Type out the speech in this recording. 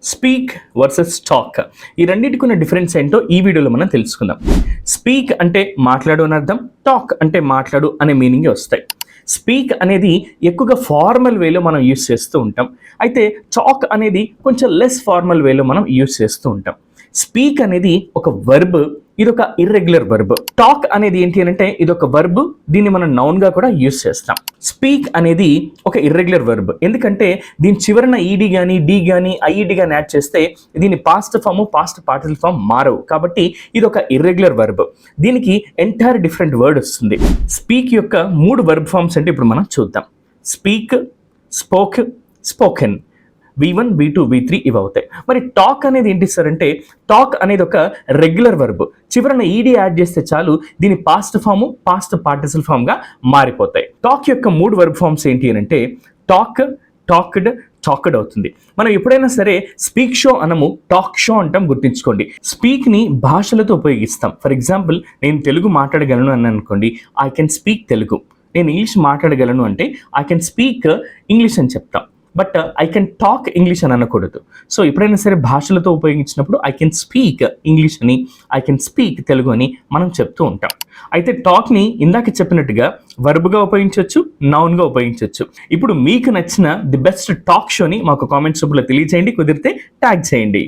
Speak versus talk, ఈ రెండింటికి ఉన్న డిఫరెన్స్ ఏంటో ఈ వీడియోలో మనం తెలుసుకుందాం. స్పీక్ అంటే మాట్లాడు అని అర్థం, టాక్ అంటే మాట్లాడు అనే మీనింగ్ వస్తాయి. స్పీక్ అనేది ఎక్కువగా ఫార్మల్ వేలో మనం యూస్ చేస్తూ ఉంటాం, అయితే టాక్ అనేది కొంచెం లెస్ ఫార్మల్ వేలో మనం యూస్ చేస్తూ ఉంటాం. స్పీక్ అనేది ఒక వర్బ్, ఇది ఒక ఇర్రెగ్యులర్ వర్బ్. టాక్ అనేది ఏంటి అంటే ఇది ఒక వర్బ్, దీన్ని మనం నౌన్ గా కూడా యూస్ చేస్తాం. స్పీక్ అనేది ఒక ఇర్రెగ్యులర్ వర్బ్, ఎందుకంటే దీని చివరన ఈడి కానీ డి కానీ ఐఈడి కానీ యాడ్ చేస్తే దీని past form past participle form మారవు, కాబట్టి ఇది ఒక ఇర్రెగ్యులర్ వర్బ్. దీనికి ఎంటైర్ డిఫరెంట్ వర్డ్ వస్తుంది. స్పీక్ యొక్క 3 వర్బ్ ఫామ్స్ అంటే ఇప్పుడు మనం చూద్దాం. Speak, spoke, spoken. V1, V2, V3 ఇవి అవుతాయి. మరి టాక్ అనేది ఏంటి సార్ అంటే టాక్ అనేది ఒక రెగ్యులర్ వర్బ్, చివరన ఈడి యాడ్ చేస్తే చాలు దీని past form past participle form గా మారిపోతాయి. టాక్ యొక్క 3 వర్బ్ ఫామ్స్ ఏంటి అంటే టాక్, టాక్డ్, టాక్డ్ అవుతుంది. మనం ఎప్పుడైనా సరే స్పీక్ షో అనము, టాక్ షో అంటాం, గుర్తుంచుకోండి. స్పీక్ ని భాషలతో ఉపయోగిస్తాం. ఫర్ ఎగ్జాంపుల్, నేను తెలుగు మాట్లాడగలను అని అనుకోండి, ఐ కెన్ స్పీక్ తెలుగు. నేను ఇంగ్లీష్ మాట్లాడగలను అంటే ఐ కెన్ స్పీక్ ఇంగ్లీష్ అని చెప్తాం, but I can talk English అని అనకూడదు. సో ఎప్పుడైనా సరే భాషలతో ఉపయోగించినప్పుడు ఐ కెన్ స్పీక్ ఇంగ్లీష్ అని, ఐ కెన్ స్పీక్ తెలుగు అని మనం చెప్తూ ఉంటాం. అయితే టాక్ని ఇందాక చెప్పినట్టుగా వర్బ్గా ఉపయోగించవచ్చు, నౌన్గా ఉపయోగించవచ్చు. ఇప్పుడు మీకు నచ్చిన ది బెస్ట్ టాక్ షోని మాకు కామెంట్స్ రూపంలో తెలియజేయండి, కుదిరితే ట్యాగ్ చేయండి.